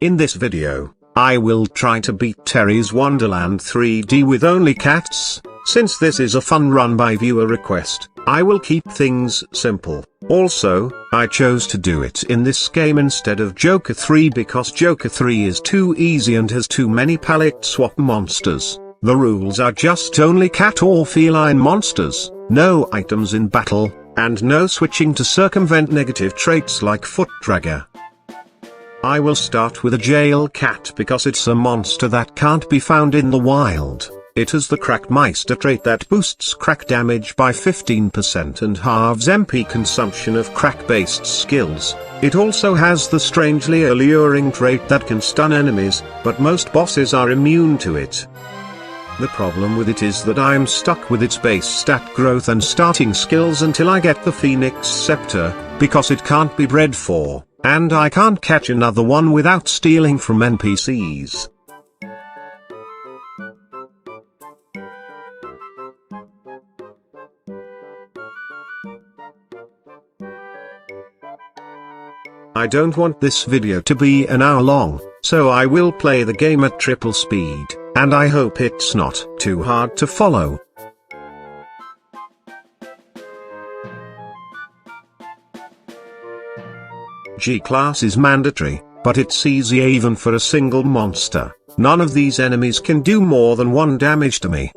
In this video, I will try to beat Terry's Wonderland 3D with only cats. Since this is a fun run by viewer request, I will keep things simple. Also, I chose to do it in this game instead of Joker 3 because Joker 3 is too easy and has too many palette swap monsters. The rules are just only cat or feline monsters, no items in battle, and no switching to circumvent negative traits like foot dragger. I will start with a jail cat because it's a monster that can't be found in the wild. It has the Crackmeister trait that boosts crack damage by 15% and halves MP consumption of crack-based skills. It also has the strangely alluring trait that can stun enemies, but most bosses are immune to it. The problem with it is that I'm stuck with its base stat growth and starting skills until I get the Phoenix Scepter, because it can't be bred for, and I can't catch another one without stealing from NPCs. I don't want this video to be an hour long, so I will play the game at triple speed, and I hope it's not too hard to follow. G-class is mandatory, but it's easy even for a single monster. None of these enemies can do more than 1 damage to me.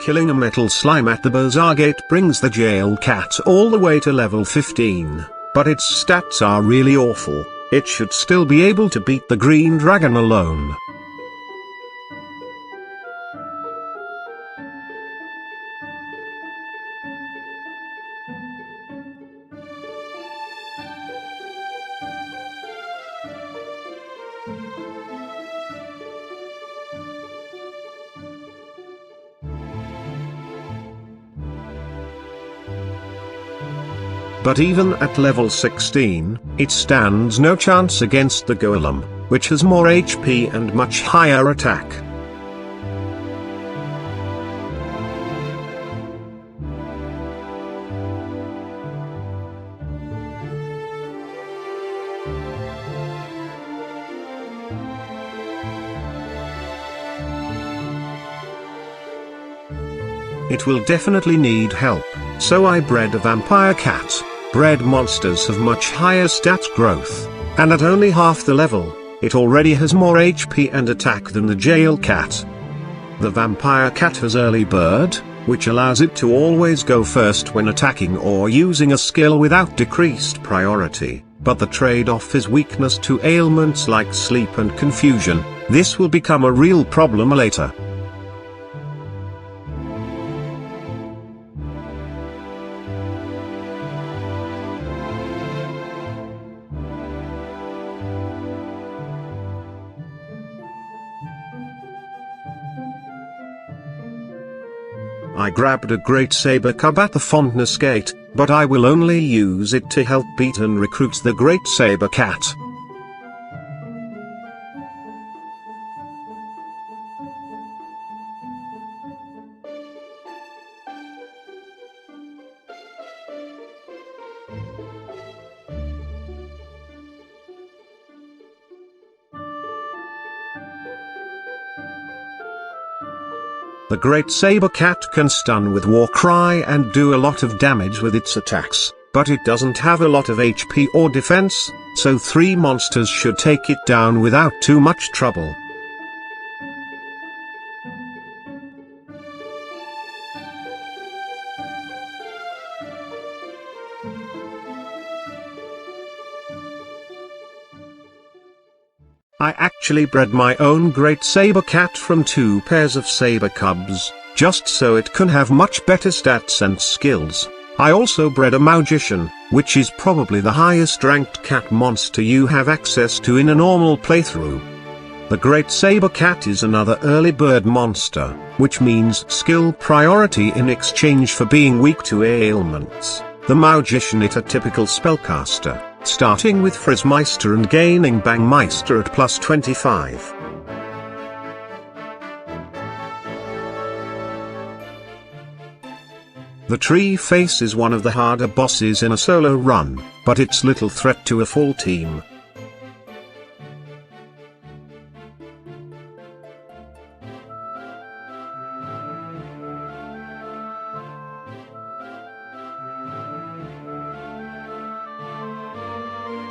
Killing a metal slime at the bazaar gate brings the jail cat all the way to level 15, but its stats are really awful. It should still be able to beat the green dragon alone. But even at level 16, it stands no chance against the golem, which has more HP and much higher attack. It will definitely need help, so I bred a vampire cat. Bred monsters have much higher stat growth, and at only half the level, it already has more HP and attack than the jail cat. The vampire cat has early bird, which allows it to always go first when attacking or using a skill without decreased priority, but the trade-off is weakness to ailments like sleep and confusion. This will become a real problem later. I grabbed a great saber cub at the Fondness Gate, but I will only use it to help beat and recruit the great saber cat. The great saber cat can stun with War Cry and do a lot of damage with its attacks, but it doesn't have a lot of HP or defense, so 3 monsters should take it down without too much trouble. I actually bred my own great saber cat from 2 pairs of saber cubs, just so it can have much better stats and skills. I also bred a magician, which is probably the highest ranked cat monster you have access to in a normal playthrough. The great saber cat is another early bird monster, which means skill priority in exchange for being weak to ailments. The magician is a typical spellcaster, starting with Frizzmeister and gaining Bangmeister at plus 25. The tree face is one of the harder bosses in a solo run, but it's little threat to a full team.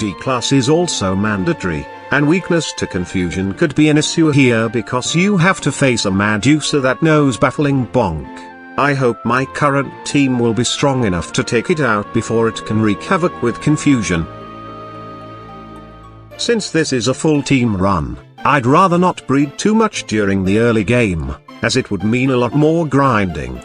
D-class is also mandatory, and weakness to confusion could be an issue here because you have to face a Medusa that knows Baffling Bonk. I hope my current team will be strong enough to take it out before it can wreak havoc with confusion. Since this is a full team run, I'd rather not breed too much during the early game, as it would mean a lot more grinding.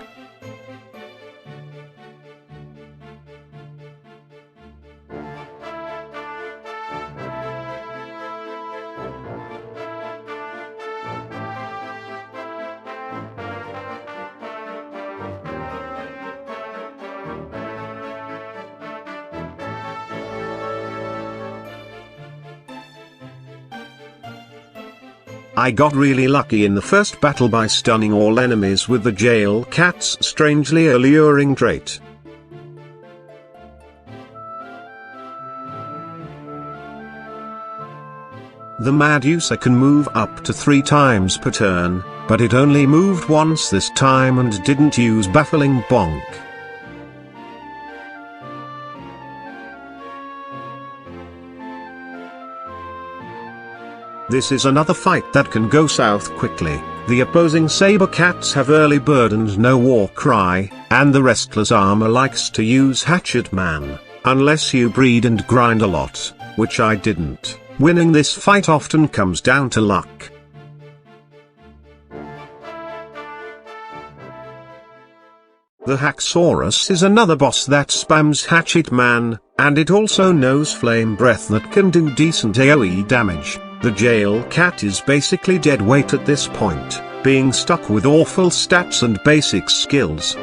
I got really lucky in the first battle by stunning all enemies with the jail cat's strangely alluring trait. The Medusa can move up to 3 times per turn, but it only moved once this time and didn't use Baffling Bonk. This is another fight that can go south quickly. The opposing saber cats have early bird and no war cry, and the restless armor likes to use Hatchet Man, unless you breed and grind a lot, which I didn't. Winning this fight often comes down to luck. The Haxorus is another boss that spams Hatchet Man, and it also knows Flame Breath that can do decent AoE damage. The jail cat is basically dead weight at this point, being stuck with awful stats and basic skills.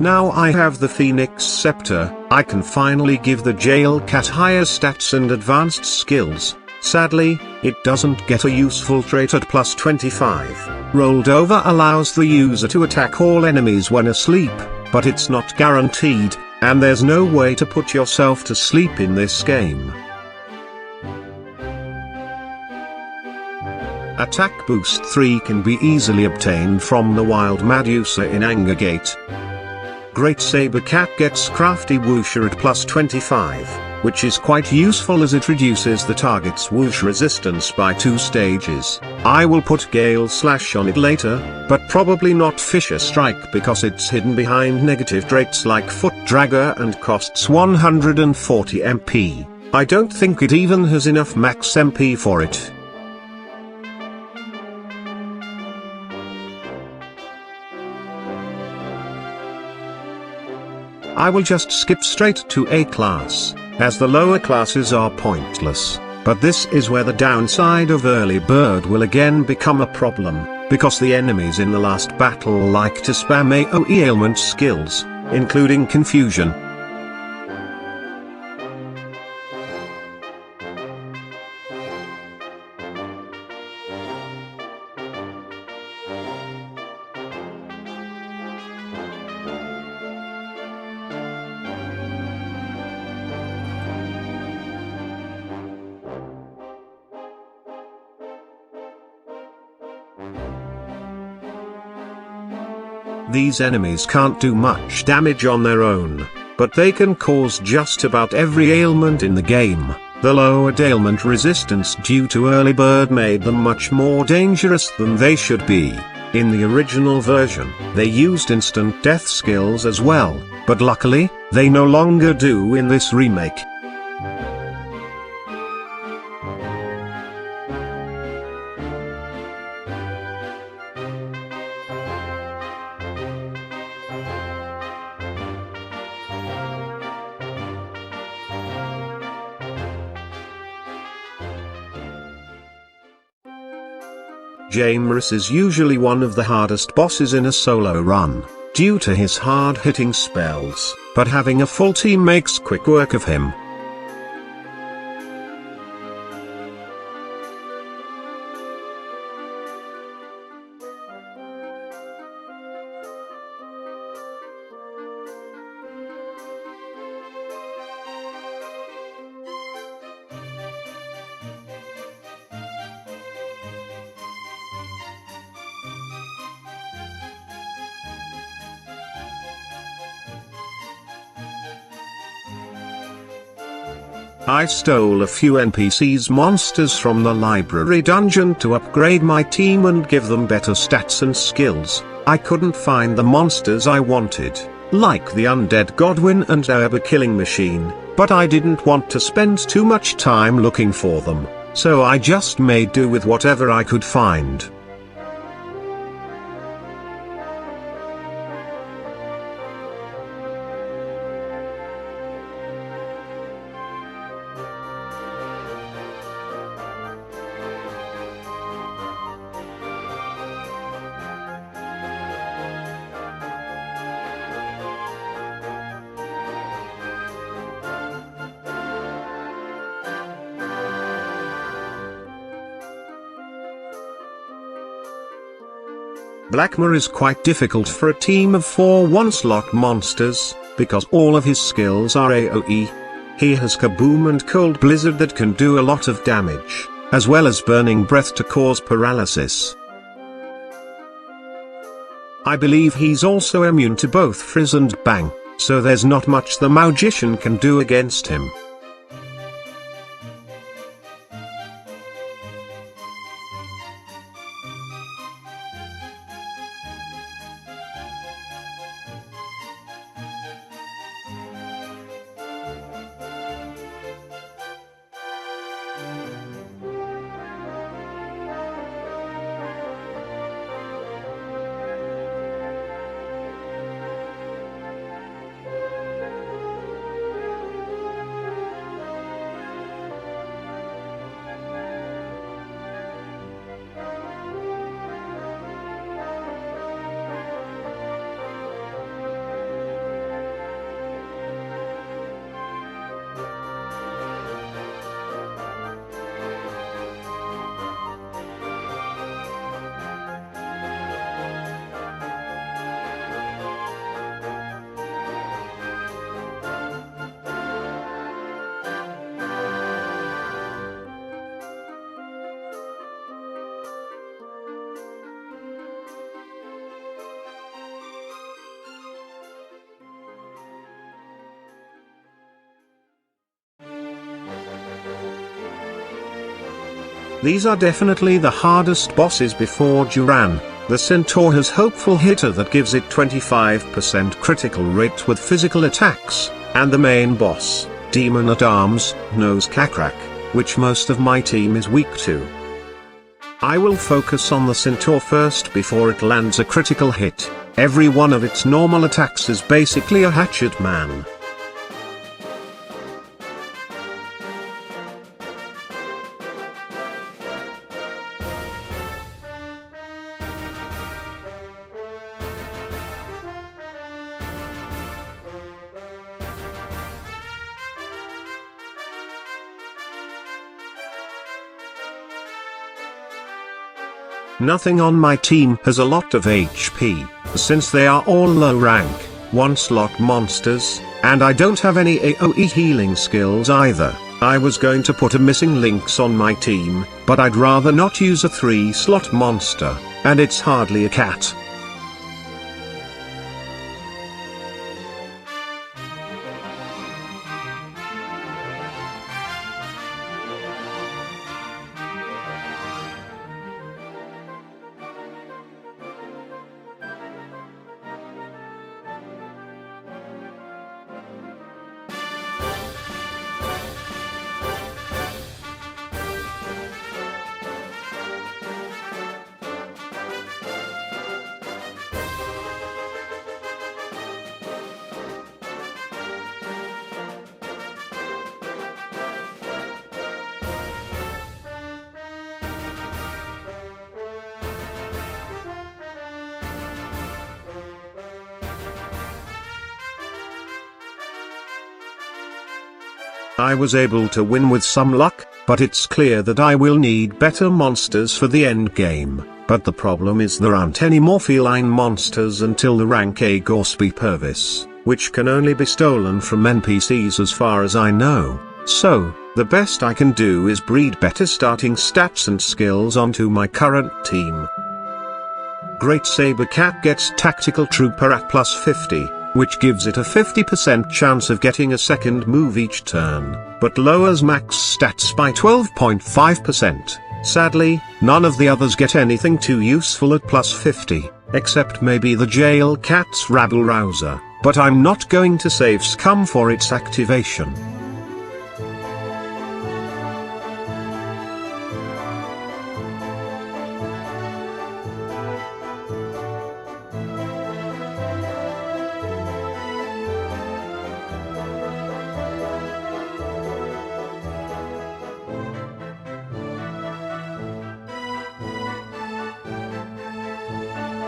Now I have the Phoenix Scepter, I can finally give the jail cat higher stats and advanced skills. Sadly, it doesn't get a useful trait at plus 25. Rolled over allows the user to attack all enemies when asleep, but it's not guaranteed, and there's no way to put yourself to sleep in this game. Attack Boost 3 can be easily obtained from the Wild Medusa in Angergate. Great Saber Cat gets Crafty Whoosher at plus 25, which is quite useful as it reduces the target's whoosh resistance by 2 stages. I will put Gale Slash on it later, but probably not Fisher Strike because it's hidden behind negative traits like Foot Dragger and costs 140 MP. I don't think it even has enough max MP for it. I will just skip straight to A class, as the lower classes are pointless, but this is where the downside of early bird will again become a problem. because the enemies in the last battle like to spam AoE ailment skills, including confusion. These enemies can't do much damage on their own, but they can cause just about every ailment in the game. The lowered ailment resistance due to early bird made them much more dangerous than they should be. In the original version, they used instant death skills as well, but luckily, they no longer do in this remake. Jameris is usually one of the hardest bosses in a solo run, due to his hard-hitting spells, but having a full team makes quick work of him. I stole a few NPCs monsters from the library dungeon to upgrade my team and give them better stats and skills. I couldn't find the monsters I wanted, like the undead Godwin and Herb killing machine, but I didn't want to spend too much time looking for them, so I just made do with whatever I could find. Blackmore is quite difficult for a team of 4 one-slot monsters, because all of his skills are AoE. He has Kaboom and Cold Blizzard that can do a lot of damage, as well as Burning Breath to cause paralysis. I believe he's also immune to both Frizz and Bang, so there's not much the Magician can do against him. These are definitely the hardest bosses before Duran. The Centaur has Hopeful Hitter that gives it 25% critical rate with physical attacks, and the main boss, Demon at Arms, knows Kakrak, which most of my team is weak to. I will focus on the Centaur first before it lands a critical hit. Every one of its normal attacks is basically a hatchet man. Nothing on my team has a lot of HP, since they are all low rank, 1-slot monsters, and I don't have any AoE healing skills either. I was going to put a missing links on my team, but I'd rather not use a 3-slot monster, and it's hardly a cat. I was able to win with some luck, but it's clear that I will need better monsters for the end game. But the problem is there aren't any more feline monsters until the rank A Gorsby Purvis, which can only be stolen from NPCs as far as I know. So, the best I can do is breed better starting stats and skills onto my current team. Great Saber Cat gets Tactical Trooper at plus 50. Which gives it a 50% chance of getting a second move each turn, but lowers max stats by 12.5%. Sadly, none of the others get anything too useful at plus 50, except maybe the Jail Cat's Rabble Rouser, but I'm not going to save Scum for its activation.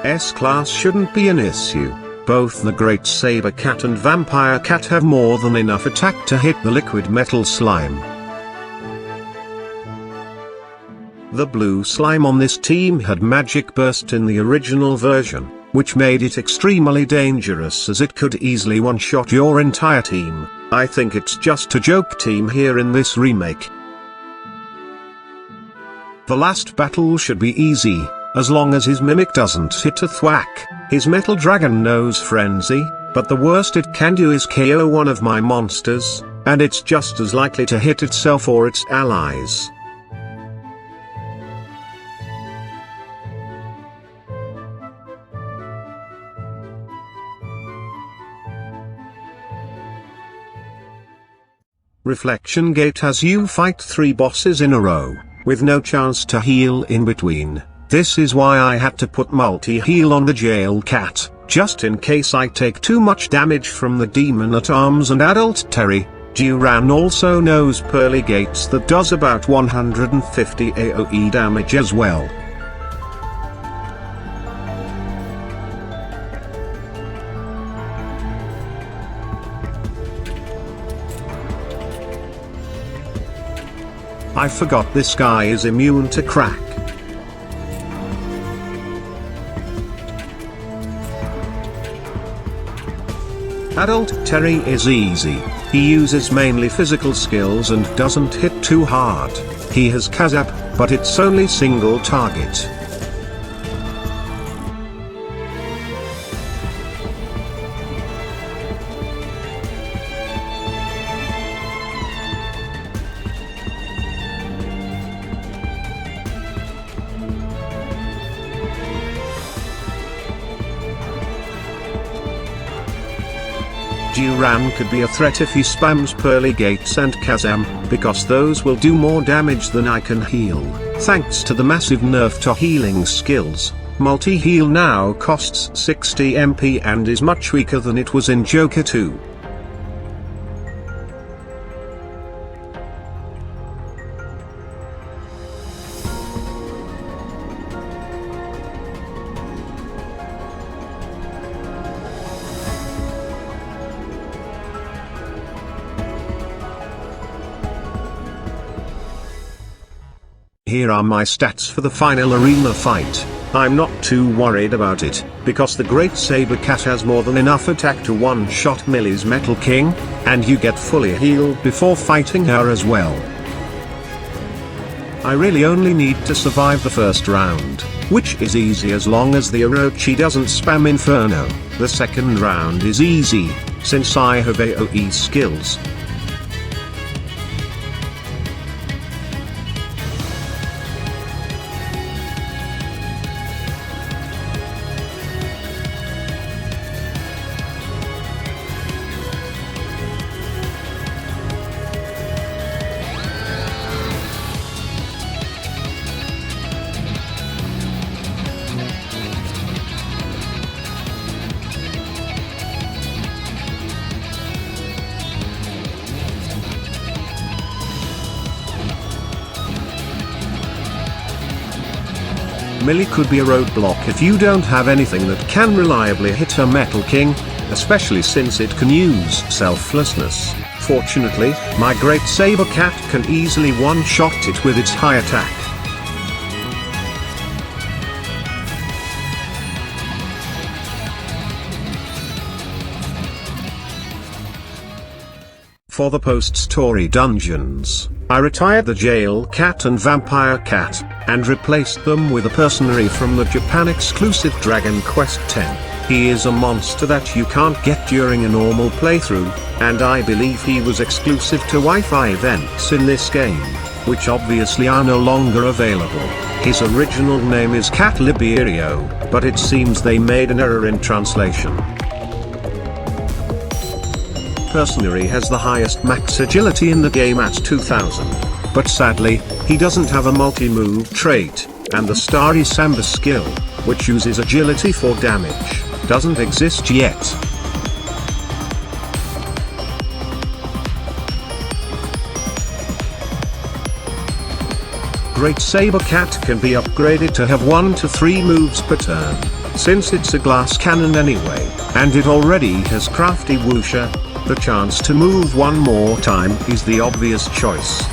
S-Class shouldn't be an issue. Both the Great Saber Cat and Vampire Cat have more than enough attack to hit the liquid metal slime. The blue slime on this team had Magic Burst in the original version, which made it extremely dangerous as it could easily one-shot your entire team. I think it's just a joke team here in this remake. The last battle should be easy, as long as his mimic doesn't hit a thwack. His Metal Dragon knows Frenzy, but the worst it can do is KO one of my monsters, and it's just as likely to hit itself or its allies. Reflection Gate has you fight 3 bosses in a row, with no chance to heal in between. This is why I had to put multi-heal on the Jail Cat, just in case I take too much damage from the Demon-at-Arms and Adult Terry. Duran also knows Pearly Gates that does about 150 AoE damage as well. I forgot this guy is immune to crack. Adult Terry is easy. He uses mainly physical skills and doesn't hit too hard. He has Kazap, but it's only single target. Duran could be a threat if he spams Pearly Gates and Kazam, because those will do more damage than I can heal. Thanks to the massive nerf to healing skills, multi-heal now costs 60 MP and is much weaker than it was in Joker 2. Here are my stats for the final arena fight. I'm not too worried about it, because the Great Saber Cat has more than enough attack to one-shot Millie's Metal King, and you get fully healed before fighting her as well. I really only need to survive the first round, which is easy as long as the Orochi doesn't spam Inferno. The second round is easy, since I have AoE skills. Millie could be a roadblock if you don't have anything that can reliably hit her Metal King, especially since it can use selflessness. Fortunately, my Great Saber Cat can easily one-shot it with its high attack. For the post-story dungeons, I retired the Jail Cat and Vampire Cat, and replaced them with a personary from the Japan-exclusive Dragon Quest X. He is a monster that you can't get during a normal playthrough, and I believe he was exclusive to Wi-Fi events in this game, which obviously are no longer available. His original name is Cat Liberio, but it seems they made an error in translation. Personary has the highest max agility in the game at 2000, but sadly, he doesn't have a multi-move trait, and the Starry Samba skill, which uses agility for damage, doesn't exist yet. Great Saber Cat can be upgraded to have 1 to 3 moves per turn, since it's a glass cannon anyway, and it already has Crafty Whoosher. The chance to move one more time is the obvious choice.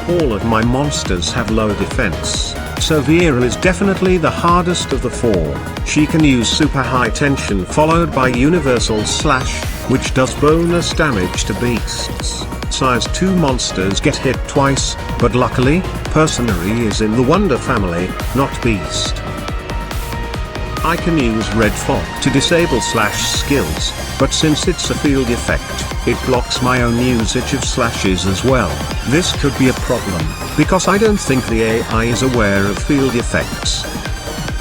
All of my monsters have low defense, so Vera is definitely the hardest of the 4. She can use super high tension followed by universal slash, which does bonus damage to beasts. Size 2 monsters get hit twice, but luckily, Personary is in the Wonder family, not Beast. I can use Red Fog to disable slash skills, but since it's a field effect, it blocks my own usage of slashes as well. This could be a problem, because I don't think the AI is aware of field effects.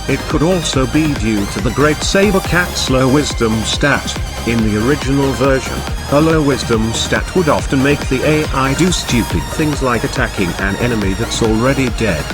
It could also be due to the Great Saber Cat's low wisdom stat. In the original version, a low wisdom stat would often make the AI do stupid things like attacking an enemy that's already dead.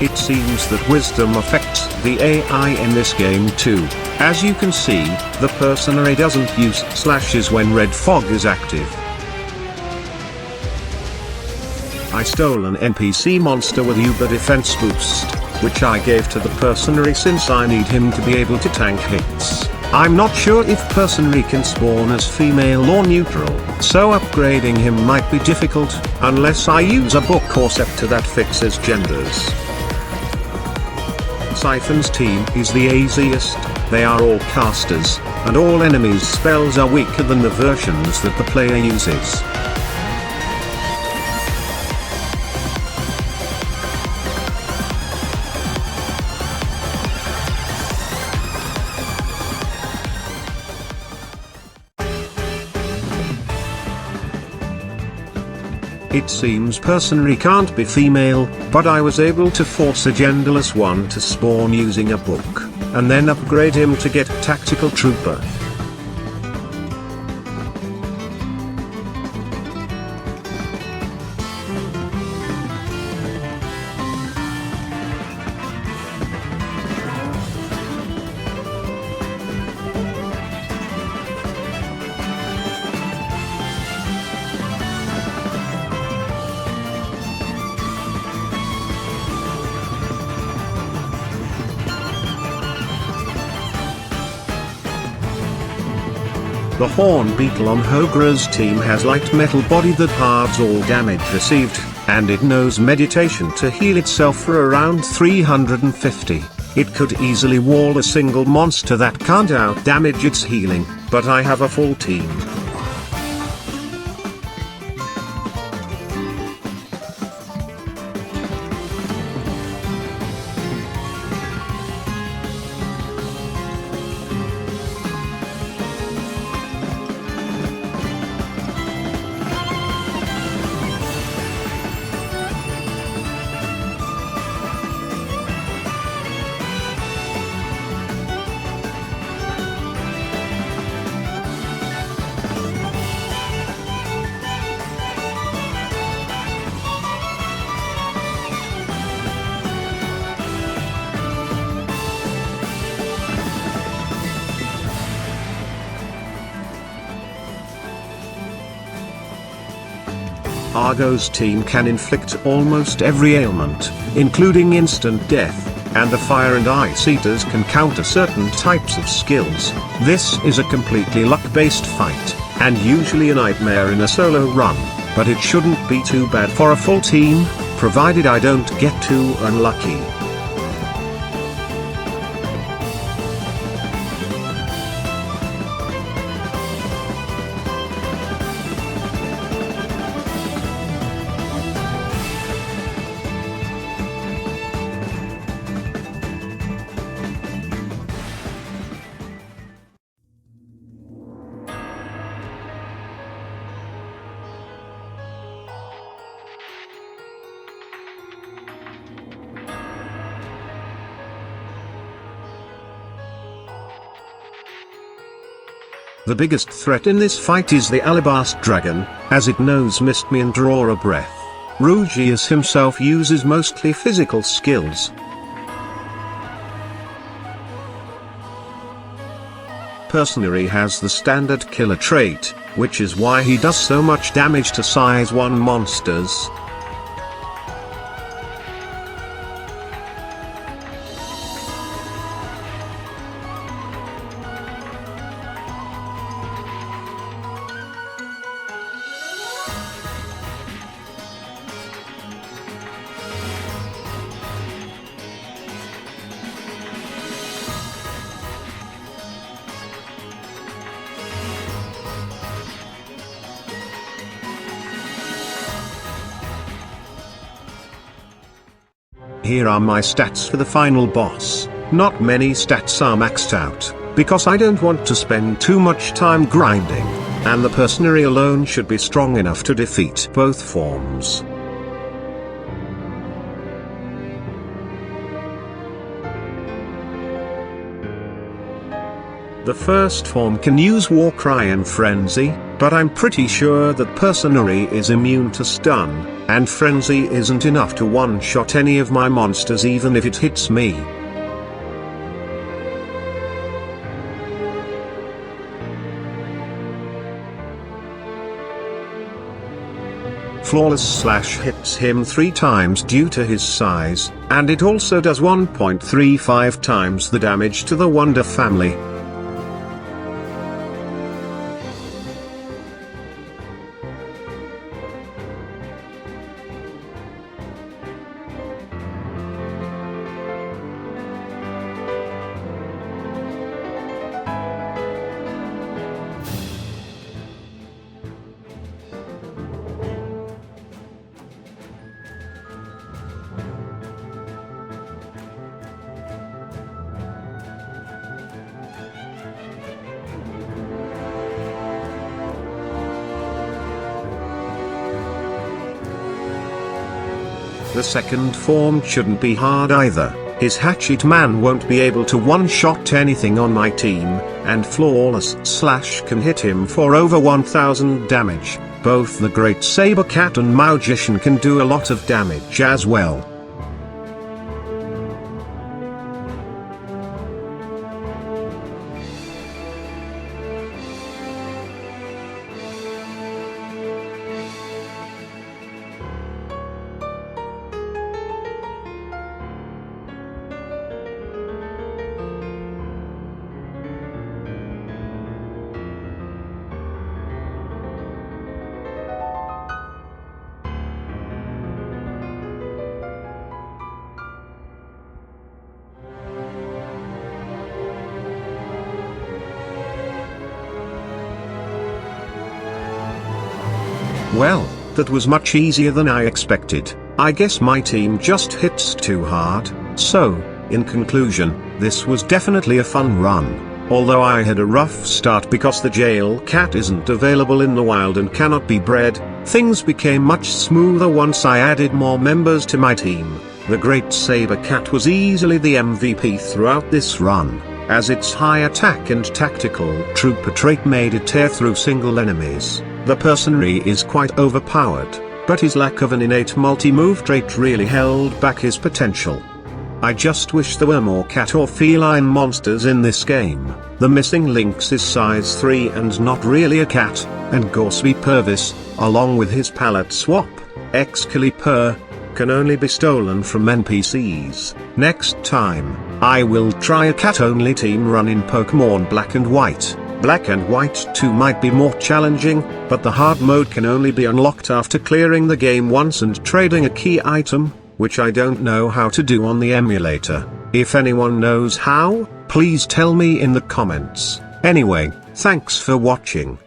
It seems that wisdom affects the AI in this game too. As you can see, the Personary doesn't use slashes when Red Fog is active. I stole an NPC monster with Uber defense boost, which I gave to the Personary since I need him to be able to tank hits. I'm not sure if Personary can spawn as female or neutral, so upgrading him might be difficult, unless I use a book or scepter that fixes genders. Siphon's team is the easiest. They are all casters, and all enemies' spells are weaker than the versions that the player uses. It seems Personary can't be female, but I was able to force a genderless one to spawn using a book, and then upgrade him to get Tactical Trooper. The Horn Beetle on Hogra's team has light metal body that halves all damage received, and it knows meditation to heal itself for around 350. It could easily wall a single monster that can't out-damage its healing, but I have a full team. Argo's team can inflict almost every ailment, including instant death, and the Fire and Ice Eaters can counter certain types of skills. This is a completely luck-based fight, and usually a nightmare in a solo run, but it shouldn't be too bad for a full team, provided I don't get too unlucky. The biggest threat in this fight is the Alabast Dragon, as it knows Mist Me and Draw a Breath. Rugius himself uses mostly physical skills. Personary has the standard killer trait, which is why he does so much damage to size 1 monsters. Here are my stats for the final boss. Not many stats are maxed out, because I don't want to spend too much time grinding, and the Personary alone should be strong enough to defeat both forms. The first form can use Warcry and Frenzy, but I'm pretty sure that Personary is immune to stun, and Frenzy isn't enough to one-shot any of my monsters even if it hits me. Flawless Slash hits him 3 times due to his size, and it also does 1.35 times the damage to the Wonder family. The second form shouldn't be hard either. His Hatchet Man won't be able to one-shot anything on my team, and Flawless Slash can hit him for over 1000 damage. Both the Great Saber Cat and Magician can do a lot of damage as well. Well, that was much easier than I expected. I guess my team just hits too hard. So, in conclusion, this was definitely a fun run. Although I had a rough start because the jail cat isn't available in the wild and cannot be bred, things became much smoother once I added more members to my team. The Great Saber Cat was easily the MVP throughout this run, as its high attack and tactical trooper trait made it tear through single enemies. The Personary is quite overpowered, but his lack of an innate multi-move trait really held back his potential. I just wish there were more cat or feline monsters in this game. The missing Lynx is size 3 and not really a cat, and Gorsby Purvis, along with his palette swap, Excalibur, can only be stolen from NPCs. Next time, I will try a cat-only team run in Pokemon Black and White. Black and White 2 might be more challenging, but the hard mode can only be unlocked after clearing the game once and trading a key item, which I don't know how to do on the emulator. If anyone knows how, please tell me in the comments. Anyway, thanks for watching.